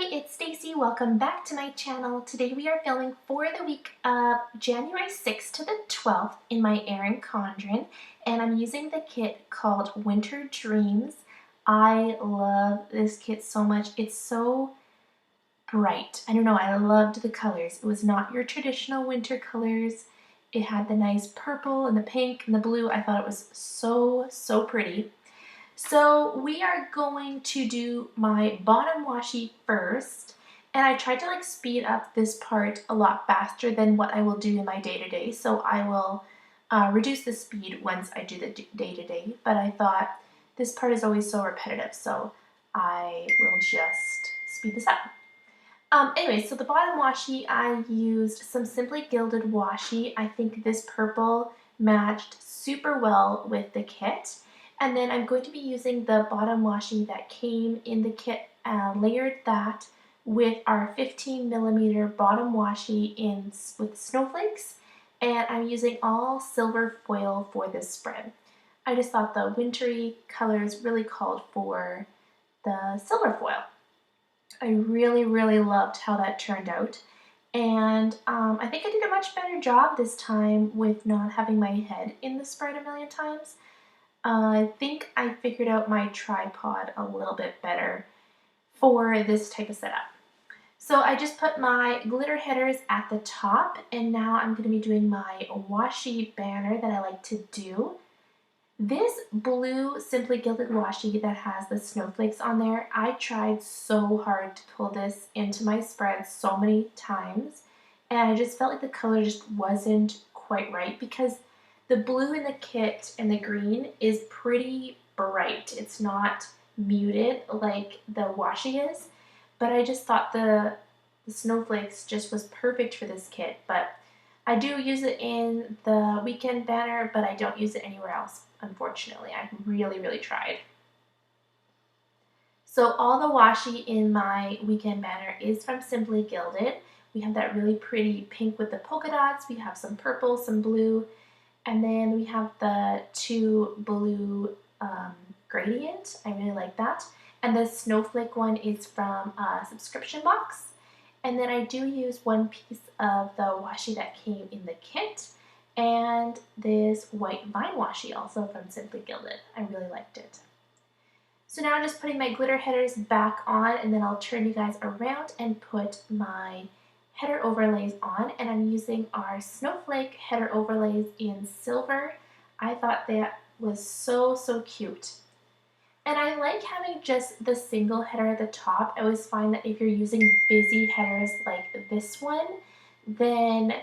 Hi, it's Stacy. Welcome back to my channel. Today we are filming for the week of January 6th to the 12th in my Erin Condren, and I'm using the kit called Winter Dreams. I love this kit so much. It's so bright. I don't know, I loved the colors. It was not your traditional winter colors. It had the nice purple and the pink and the blue. I thought it was so pretty. So we are going to do my bottom washi first, and I tried to speed up this part a lot faster than what I will do in my day-to-day, so I will reduce the speed once I do the day-to-day, but I thought this part is always so repetitive, so I will just speed this up. Anyway, so the bottom washi, I used some Simply Gilded washi. I think this purple matched super well with the kit. And then I'm going to be using the bottom washi that came in the kit, layered that with our 15mm bottom washi with snowflakes. And I'm using all silver foil for this spread. I just thought the wintry colors really called for the silver foil. I really loved how that turned out, and I think I did a much better job this time with not having my head in the spread a million times. I think I figured out my tripod a little bit better for this type of setup. So I just put my glitter headers at the top, and now I'm going to be doing my washi banner that I like to do. This blue Simply Gilded washi that has the snowflakes on there, I tried so hard to pull this into my spread so many times, and I just felt like the color just wasn't quite right because the blue in the kit and the green is pretty bright. It's not muted like the washi is, but I just thought the snowflakes just was perfect for this kit. But I do use it in the weekend banner, but I don't use it anywhere else, unfortunately. I really tried. So all the washi in my weekend banner is from Simply Gilded. We have that really pretty pink with the polka dots. We have some purple, some blue, and then we have the two blue gradient. I really like that. And the snowflake one is from a subscription box. And then I do use one piece of the washi that came in the kit, and this white vine washi also from Simply Gilded. I really liked it. So now I'm just putting my glitter headers back on, and then I'll turn you guys around and put my header overlays on, and I'm using our snowflake header overlays in silver. I thought that was so cute. And I like having just the single header at the top. I always find that if you're using busy headers like this one, then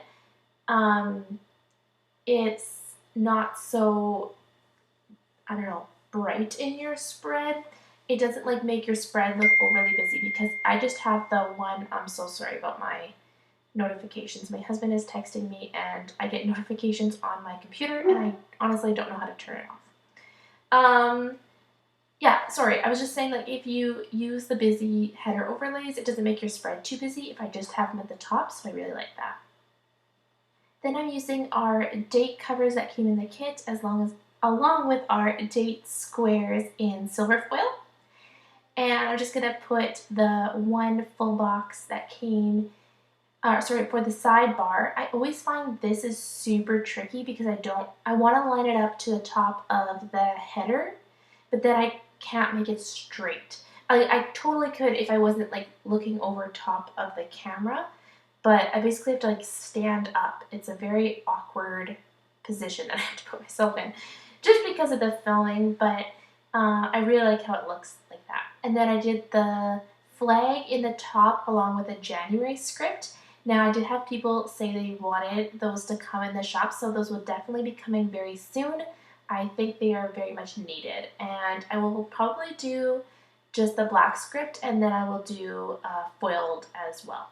it's not so, I don't know, bright in your spread. It doesn't make your spread look overly busy because I just have the one. I'm so sorry about my notifications. My husband is texting me and I get notifications on my computer and I honestly don't know how to turn it off. Yeah, sorry, I was just saying if you use the busy header overlays, it doesn't make your spread too busy if I just have them at the top, so I really like that. Then I'm using our date covers that came in the kit along with our date squares in silver foil. And I'm just going to put the one full box that came for the sidebar. I always find this is super tricky because I want to line it up to the top of the header, but then I can't make it straight. I totally could if I wasn't looking over top of the camera, but I basically have to stand up. It's a very awkward position that I have to put myself in just because of the filming, but I really like how it looks like that. And then I did the flag in the top along with a January script. Now I did have people say they wanted those to come in the shop, so those will definitely be coming very soon. I think they are very much needed, and I will probably do just the black script and then I will do foiled as well.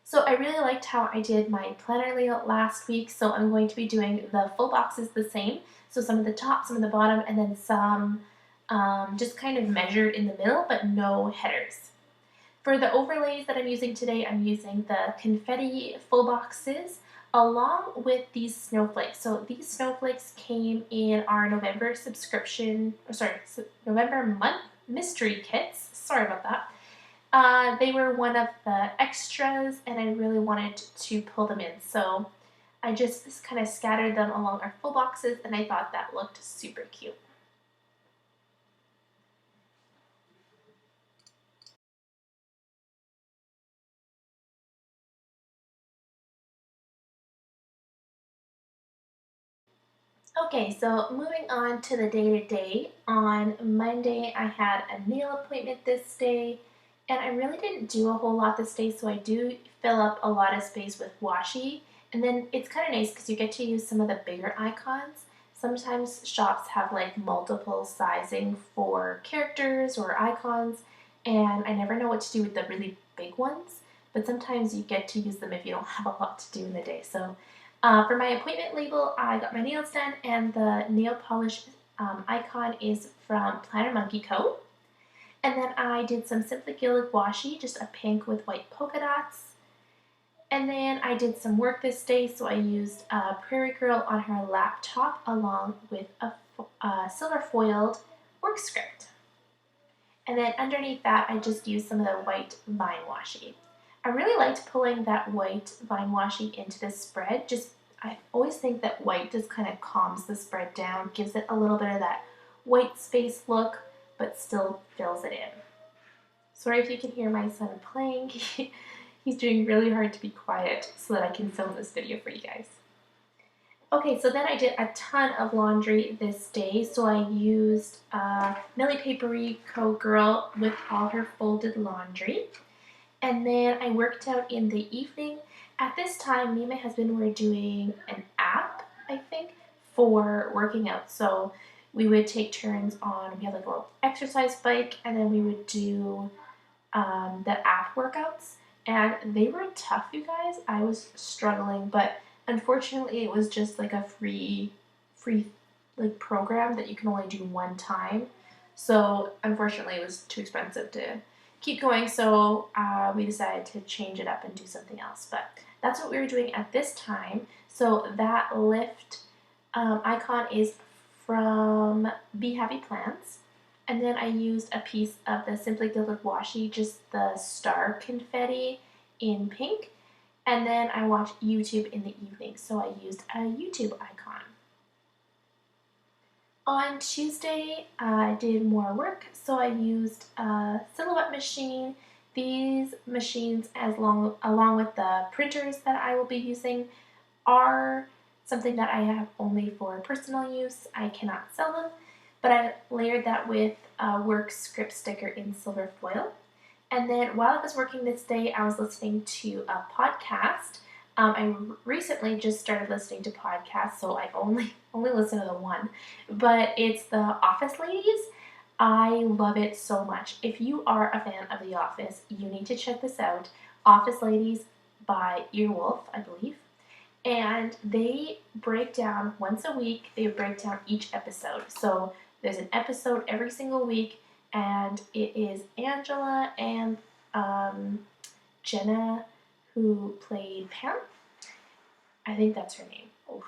So I really liked how I did my planner layout last week, so I'm going to be doing the full boxes the same. So some of the top, some of the bottom, and then some just kind of measured in the middle, but no headers. For the overlays that I'm using today, I'm using the confetti full boxes along with these snowflakes. So these snowflakes came in our November November month mystery kits. Sorry about that. They were one of the extras and I really wanted to pull them in. So I just kind of scattered them along our full boxes and I thought that looked super cute. Okay, so moving on to the day-to-day. On Monday, I had a nail appointment this day, and I really didn't do a whole lot this day, so I do fill up a lot of space with washi. And then it's kind of nice because you get to use some of the bigger icons. Sometimes shops have like multiple sizing for characters or icons, and I never know what to do with the really big ones, but sometimes you get to use them if you don't have a lot to do in the day. So for my appointment label, I got my nails done, and the nail polish icon is from Monsterz Co. And then I did some Simply Gilded washi, just a pink with white polka dots. And then I did some work this day, so I used Prairie Girl on her laptop along with a silver foiled work script. And then underneath that, I just used some of the white vine washi. I really liked pulling that white vine washi into this spread. I always think that white just kind of calms the spread down, gives it a little bit of that white space look, but still fills it in. Sorry if you can hear my son playing. He's doing really hard to be quiet so that I can film this video for you guys. Okay, so then I did a ton of laundry this day. So I used Millie Prairie Co Girl with all her folded laundry. And then I worked out in the evening. At this time, me and my husband were doing an app, I think, for working out. So we would take turns we had like a little exercise bike, and then we would do the app workouts. And they were tough, you guys. I was struggling, but unfortunately it was just like a free like program that you can only do one time. So unfortunately it was too expensive to keep going, so we decided to change it up and do something else. But that's what we were doing at this time. So that lift icon is from Be Happy Plants. And then I used a piece of the Simply Gilded washi, just the star confetti in pink. And then I watched YouTube in the evening, so I used a YouTube icon. On Tuesday, I did more work, so I used a silhouette machine. These machines, along with the printers that I will be using, are something that I have only for personal use. I cannot sell them, but I layered that with a work script sticker in silver foil. And then while I was working this day, I was listening to a podcast. I recently just started listening to podcasts, so I only listen to the one, but it's The Office Ladies. I love it so much. If you are a fan of The Office, you need to check this out. Office Ladies by Earwolf, I believe. And they break down once a week, they break down each episode. So there's an episode every single week, and it is Angela and Jenna, who played Pam. I think that's her name. Oh,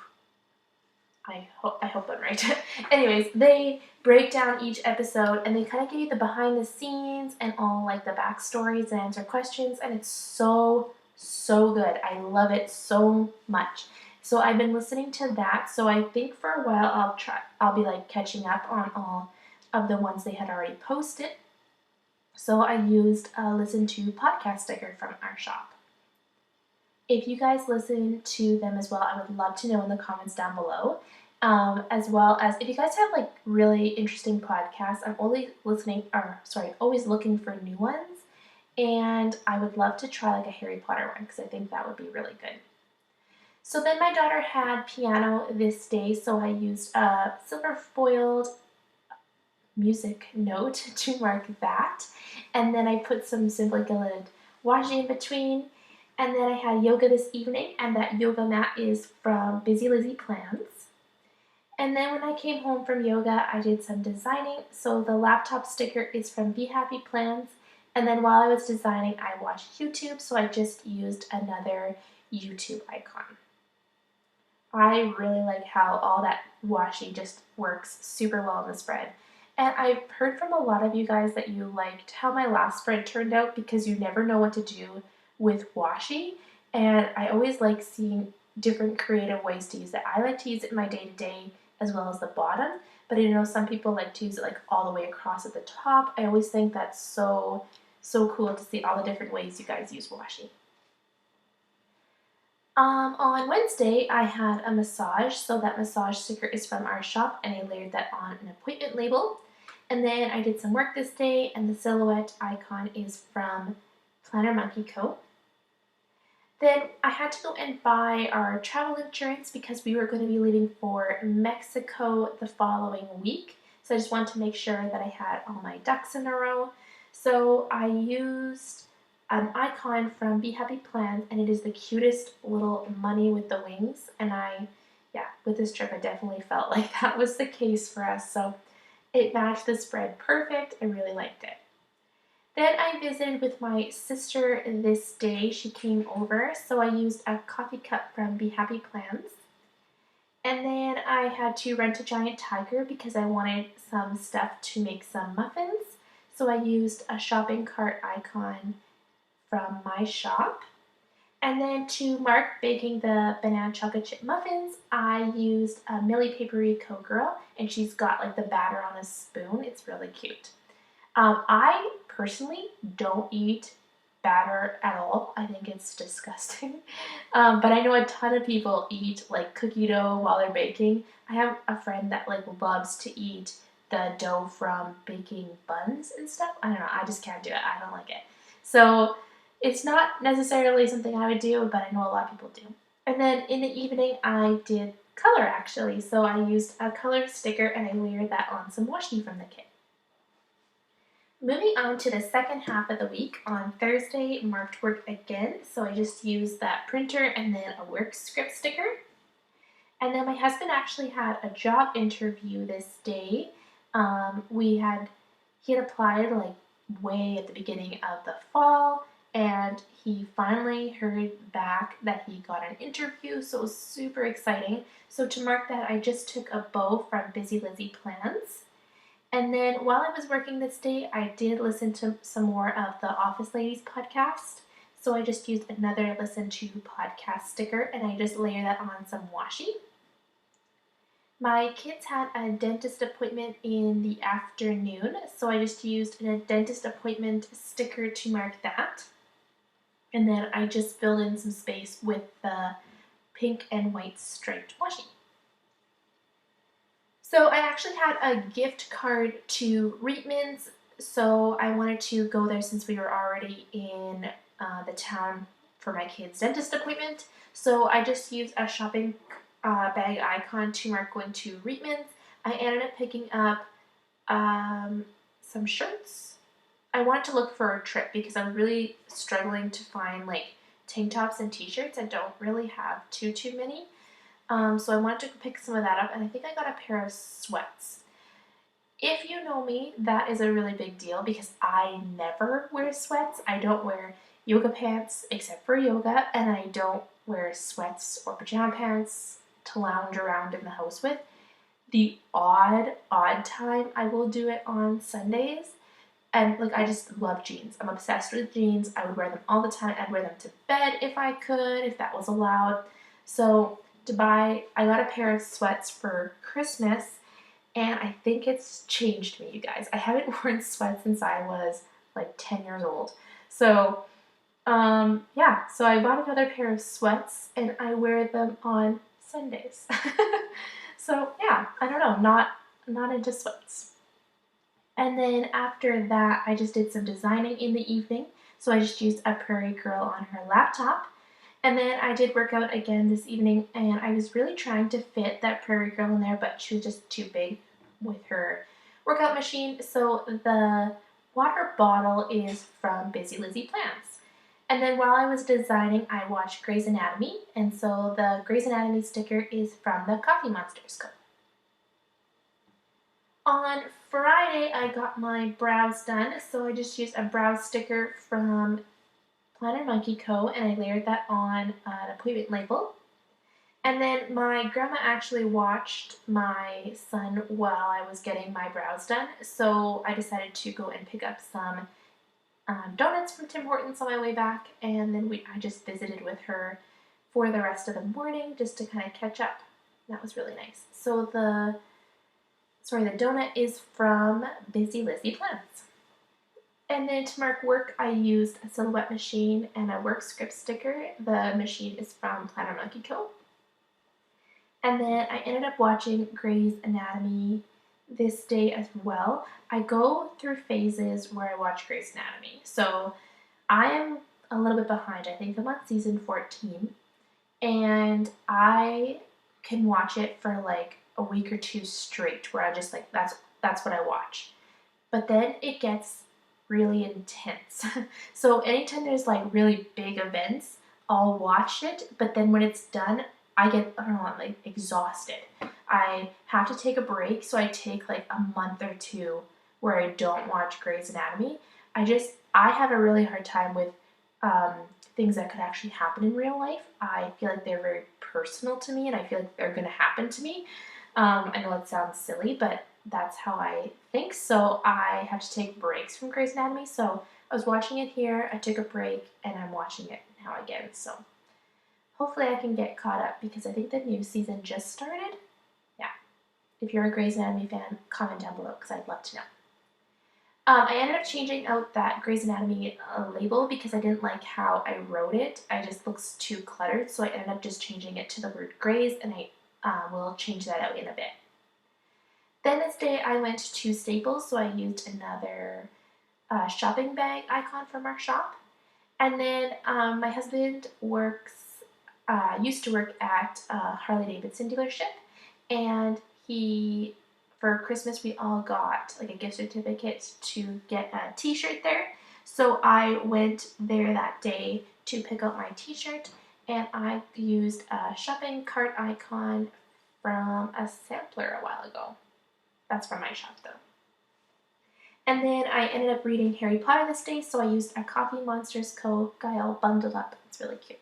I hope I'm right. Anyways, they break down each episode and they kind of give you the behind the scenes and all like the backstories and answer questions, and it's so good. I love it so much. So I've been listening to that. So I think for a while I'll be like catching up on all of the ones they had already posted. So I used a listen to podcast sticker from our shop. If you guys listen to them as well, I would love to know in the comments down below. As well as if you guys have like really interesting podcasts, I'm always looking for new ones. And I would love to try like a Harry Potter one because I think that would be really good. So then my daughter had piano this day, so I used a silver foiled music note to mark that. And then I put some Simply Gilded washi in between. And then I had yoga this evening, and that yoga mat is from Busy Lizzie Plans. And then when I came home from yoga, I did some designing. So the laptop sticker is from Be Happy Plans. And then while I was designing, I watched YouTube, so I just used another YouTube icon. I really like how all that washi just works super well in the spread. And I've heard from a lot of you guys that you liked how my last spread turned out because you never know what to do with washi. And I always like seeing different creative ways to use it. I like to use it in my day-to-day as well as the bottom, but I know some people like to use it like all the way across at the top. I always think that's so cool to see all the different ways you guys use washi. On Wednesday, I had a massage, so that massage sticker is from our shop, and I layered that on an appointment label. And then I did some work this day, and the silhouette icon is from Monsterz Co. Then I had to go and buy our travel insurance because we were going to be leaving for Mexico the following week. So I just wanted to make sure that I had all my ducks in a row. So I used an icon from Be Happy Plans, and it is the cutest little bunny with the wings. And with this trip, I definitely felt like that was the case for us. So it matched the spread perfect. I really liked it. Then I visited with my sister this day. She came over, so I used a coffee cup from Be Happy Plans. And then I had to rent a giant tiger because I wanted some stuff to make some muffins. So I used a shopping cart icon from my shop. And then to mark baking the banana chocolate chip muffins, I used a Millie Prairie Co girl, and she's got like the batter on a spoon. It's really cute. I personally don't eat batter at all. I think it's disgusting. But I know a ton of people eat like cookie dough while they're baking. I have a friend that like loves to eat the dough from baking buns and stuff. I don't know. I just can't do it. I don't like it. So it's not necessarily something I would do, but I know a lot of people do. And then in the evening, I did color actually. So I used a color sticker and I layered that on some washi from the kit. Moving on to the second half of the week, on Thursday, marked work again, so I just used that printer and then a work script sticker. And then my husband actually had a job interview this day. He had applied like way at the beginning of the fall, and he finally heard back that he got an interview, so it was super exciting. So to mark that, I just took a bow from Busy Lizzie Plans. And then while I was working this day, I did listen to some more of the Office Ladies podcast. So I just used another listen to podcast sticker and I just layered that on some washi. My kids had a dentist appointment in the afternoon, so I just used a dentist appointment sticker to mark that. And then I just filled in some space with the pink and white striped washi. So I actually had a gift card to Reitman's, so I wanted to go there since we were already in the town for my kid's dentist appointment. So I just used a shopping bag icon to mark going to Reitman's. I ended up picking up some shirts. I wanted to look for a trip because I'm really struggling to find like tank tops and t-shirts. I don't really have too many. So I wanted to pick some of that up, and I think I got a pair of sweats. If you know me, that is a really big deal because I never wear sweats. I don't wear yoga pants except for yoga, and I don't wear sweats or pajama pants to lounge around in the house with. The odd time I will do it on Sundays, and like I just love jeans. I'm obsessed with jeans. I would wear them all the time. I'd wear them to bed if I could, if that was allowed. So I got a pair of sweats for Christmas, and I think it's changed me, you guys. I haven't worn sweats since I was like 10 years old. So, so I bought another pair of sweats, and I wear them on Sundays. So, yeah, I don't know, not into sweats. And then after that, I just did some designing in the evening. So I just used a Prairie Girl on her laptop. And then I did work out again this evening, and I was really trying to fit that Prairie Girl in there, but she was just too big with her workout machine. So the water bottle is from Busy Lizzie Plans. And then while I was designing, I watched Grey's Anatomy, and so the Grey's Anatomy sticker is from the Monsterz Co. On Friday, I got my brows done, so I just used a brow sticker from Monsterz Co, and I layered that on an appointment label. And then my grandma actually watched my son while I was getting my brows done, so I decided to go and pick up some donuts from Tim Hortons on my way back, and then I just visited with her for the rest of the morning just to kind of catch up. That was really nice. So the donut is from Busy Lizzie Plants. And then to mark work, I used a silhouette machine and a work script sticker. The machine is from Monsterz Co. And then I ended up watching Grey's Anatomy this day as well. I go through phases where I watch Grey's Anatomy. So I am a little bit behind. I think I'm on season 14. And I can watch it for like a week or two straight where I just like, that's what I watch. But then it gets really intense. So anytime there's like really big events, I'll watch it, but then when it's done, I don't know, I'm like exhausted. I have to take a break, so I take like a month or two where I don't watch Grey's Anatomy. I have a really hard time with things that could actually happen in real life. I feel like they're very personal to me, and I feel like they're going to happen to me. I know it sounds silly, but that's how I think. So I have to take breaks from Grey's Anatomy. So I was watching it here, I took a break, and I'm watching it now again. So hopefully I can get caught up because I think the new season just started. Yeah. If you're a Grey's Anatomy fan, comment down below because I'd love to know. I ended up changing out that Grey's Anatomy label because I didn't like how I wrote it. It just looks too cluttered, so I ended up just changing it to the word Grey's, and I will change that out in a bit. Then this day I went to Staples, so I used another shopping bag icon from our shop. And then my husband used to work at a Harley-Davidson dealership, and for Christmas we all got like a gift certificate to get a t-shirt there. So I went there that day to pick up my t-shirt, and I used a shopping cart icon from a sampler a while ago. That's from my shop though. And then I ended up reading Harry Potter this day, so I used a Coffee Monsterz Co. guy all bundled up. It's really cute.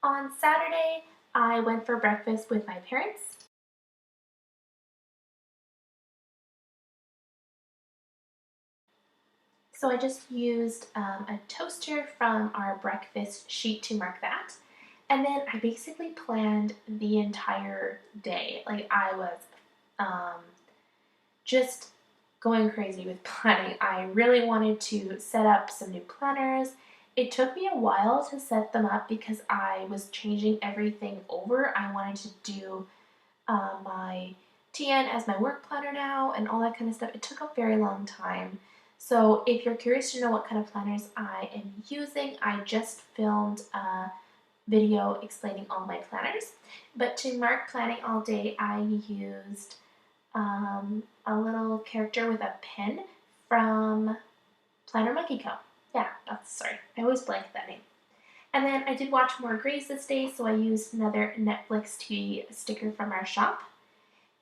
On Saturday, I went for breakfast with my parents. So I just used a toaster from our breakfast sheet to mark that. And then I basically planned the entire day. Like I was just going crazy with planning. I really wanted to set up some new planners. It took me a while to set them up because I was changing everything over. I wanted to do my TN as my work planner now and all that kind of stuff. It took a very long time. So if you're curious to know what kind of planners I am using, I just filmed a video explaining all my planners. But to mark planning all day, I used a little character with a pen from Monsterz Co. Yeah, sorry, I always blank that name. And then I did watch more Grey's this day, so I used another Netflix TV sticker from our shop.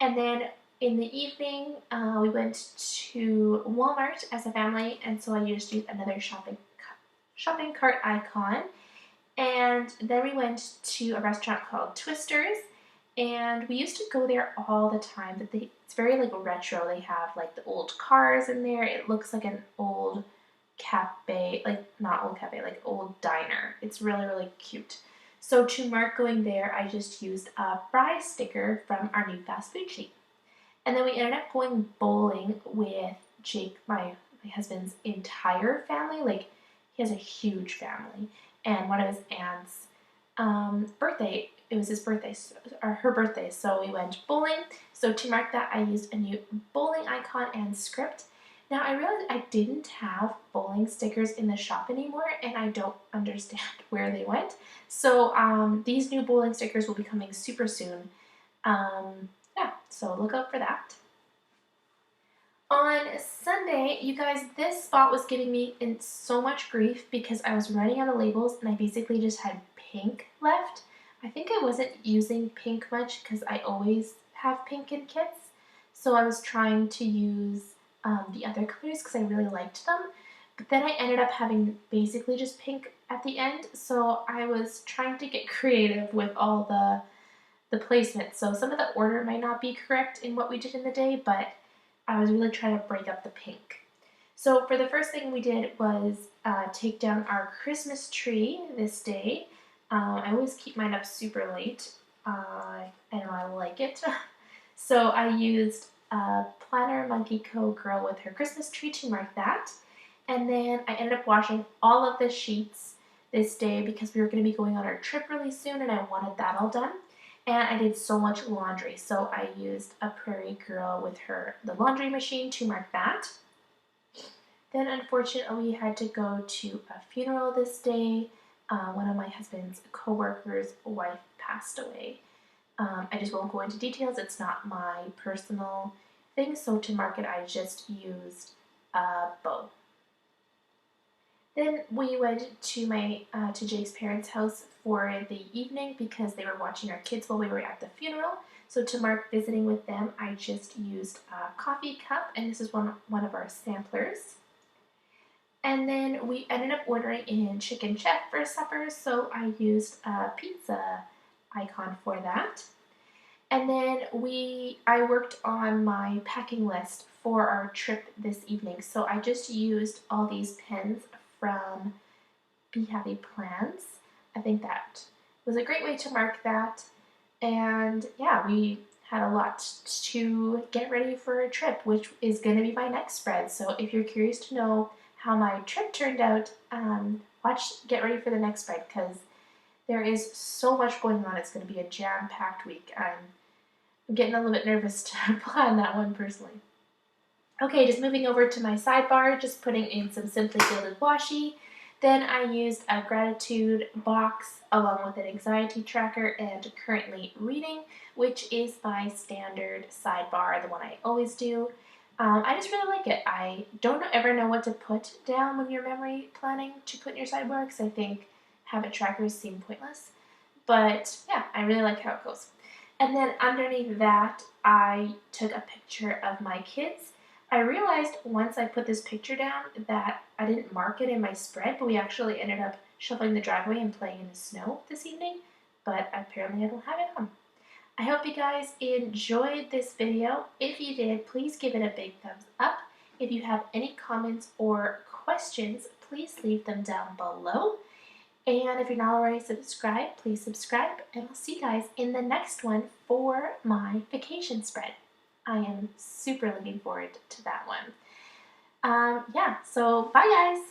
And then in the evening, we went to Walmart as a family, and so I used another shopping cart icon. And then we went to a restaurant called Twister's, and we used to go there all the time. But it's very like retro. They have like the old cars in there. It looks like an old cafe, like not old cafe, like old diner. It's really, really cute. So to mark going there, I just used a fry sticker from our new fast food sheet. And then we ended up going bowling with Jake, my husband's entire family. Like he has a huge family, and one of his aunts' birthday. It was his birthday, or her birthday, so we went bowling. So to mark that, I used a new bowling icon and script. Now I realized I didn't have bowling stickers in the shop anymore, and I don't understand where they went. So these new bowling stickers will be coming super soon. Yeah, so look out for that. On Sunday, you guys, this spot was giving me in so much grief because I was running out of labels and I basically just had pink left. I think I wasn't using pink much because I always have pink in kits. So I was trying to use the other colors because I really liked them. But then I ended up having basically just pink at the end, so I was trying to get creative with all the placement. So some of the order might not be correct in what we did in the day, but I was really trying to break up the pink. So for the first thing we did was take down our Christmas tree this day. I always keep mine up super late. I know I like it. So I used Planner Monkey Co. girl with her Christmas tree to mark that. And then I ended up washing all of the sheets this day because we were going to be going on our trip really soon and I wanted that all done. And I did so much laundry, so I used a Prairie girl with the laundry machine to mark that. Then unfortunately we had to go to a funeral this day. One of my husband's co-workers' wife passed away. I just won't go into details, it's not my personal thing, so to mark it I just used a bow. Then we went to Jake's parents' house for the evening because they were watching our kids while we were at the funeral. So to mark visiting with them, I just used a coffee cup, and this is one of our samplers. And then we ended up ordering in Chicken Chef for supper, so I used a pizza icon for that. And then I worked on my packing list for our trip this evening, so I just used all these pens from Be Happy Plans. I think that was a great way to mark that. And yeah, we had a lot to get ready for a trip, which is going to be my next spread. So if you're curious to know how my trip turned out, get ready for the next spread because there is so much going on. It's going to be a jam-packed week. I'm getting a little bit nervous to plan that one personally. Okay, just moving over to my sidebar, just putting in some Simply Gilded washi. Then I used a gratitude box along with an anxiety tracker and currently reading, which is my standard sidebar, the one I always do. I just really like it. I don't ever know what to put down when you're memory planning to put in your sidebar because I think habit trackers seem pointless. But yeah, I really like how it goes. And then underneath that, I took a picture of my kids. I realized once I put this picture down that I didn't mark it in my spread, but we actually ended up shoveling the driveway and playing in the snow this evening, but apparently I don't have it on. I hope you guys enjoyed this video. If you did, please give it a big thumbs up. If you have any comments or questions, please leave them down below. And if you're not already subscribed, please subscribe. And I'll see you guys in the next one for my vacation spread. I am super looking forward to that one. Yeah, so bye guys.